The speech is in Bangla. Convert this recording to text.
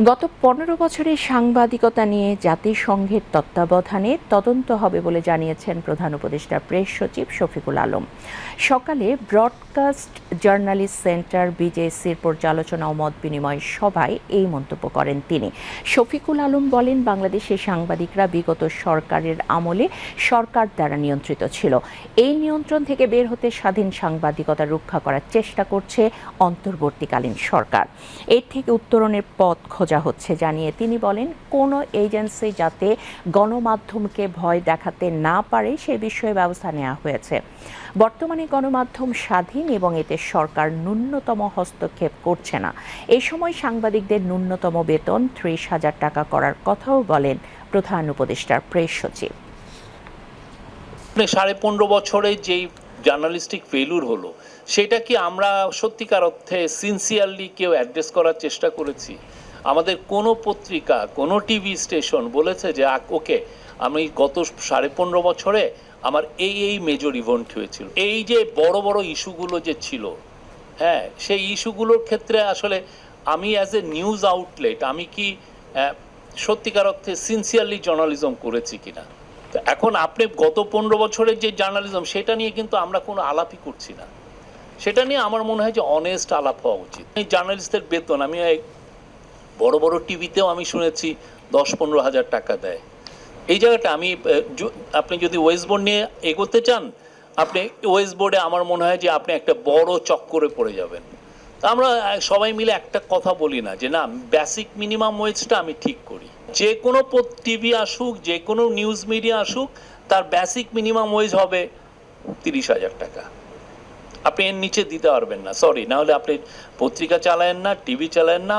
গত ১৫ বছরে সাংবাদিকতা নিয়ে জাতিসংঘের তত্ত্বাবধানে তদন্ত হবে বলে জানিয়েছেন প্রধান উপদেষ্টা প্রেস সচিব শফিকুল আলম। সকালে ব্রডকাস্ট জার্নালিস্ট সেন্টার বিজেসির পর্যালোচনা ও মত বিনিময় সভায় এই মন্তব্য করেন তিনি। শফিকুল আলম বলেন, বাংলাদেশের সাংবাদিকরা বিগত সরকারের আমলে সরকার দ্বারা নিয়ন্ত্রিত ছিল। এই নিয়ন্ত্রণ থেকে বের হতে স্বাধীন সাংবাদিকতা রক্ষা করার চেষ্টা করছে অন্তর্বর্তীকালীন সরকার। এর থেকে উত্তরণের পথ খোঁজা হচ্ছে জানিয়ে তিনি বলেন, কোনো এজেন্সি যাতে গণমাধ্যমকে ভয় দেখাতে না পারে সে বিষয়ে ব্যবস্থা নেওয়া হয়েছে। বর্তমানে গণমাধ্যম স্বাধীন এবং এতে সরকার ন্যূনতম হস্তক্ষেপ করছে না। এই সময় সাংবাদিকদের ন্যূনতম বেতন ৩০,০০০ টাকা করার কথাও বলেন প্রধান উপদেষ্টার প্রেস সচিব। 15.5 বছরে যেই জার্নালিস্টিক ফেলুর হলো, সেটা কি আমরা সত্যিকার অর্থে সিনসিয়ারলি কেউ অ্যাড্রেস করার চেষ্টা করেছি? আমাদের কোনো পত্রিকা, কোনো টিভি স্টেশন বলেছে যে ওকে, আমি গত 15.5 বছরে আমার এই মেজর ইভেন্ট হয়েছিল। এই যে বড় বড় ইস্যুগুলো যে ছিল, হ্যাঁ, সেই ইস্যুগুলোর ক্ষেত্রে আসলে আমি অ্যাজ এ নিউজ আউটলেট আমি কি সত্যিকার অর্থে সিনসিয়ারলি জার্নালিজম করেছি কিনা? এখন আপনি গত 15 বছরের যে জার্নালিজম, সেটা নিয়ে কিন্তু আমরা কোনো আলাপই করছি না। সেটা নিয়ে আমার মনে হয় যে অনেস্ট আলাপ হওয়া উচিত। এই জার্নালিস্টদের বেতন আমি বড় বড় টিভিতেও আমি শুনেছি 10-15 হাজার টাকা দেয়। এই জায়গাটা আমি আপনি যদি ওয়েস্ট বোর্ড নিয়ে এগোতে চান, আপনি ওয়েস্ট বোর্ডে আমার মনে হয় যে আপনি একটা বড় চক্করে পড়ে যাবেন। তা আমরা সবাই মিলে একটা কথা বলি না যে না, বেসিক মিনিমাম ওয়েজটা আমি ঠিক করি। যে কোনো টিভি আসুক, যে কোনো নিউজ মিডিয়া আসুক, তার বেসিক মিনিমাম ওয়েজ হবে 30,000 টাকা। আপনি এর নিচে দিতে পারবেন না, সরি, না হলে আপনি পত্রিকা চালায়েন না, টিভি চালায়েন না।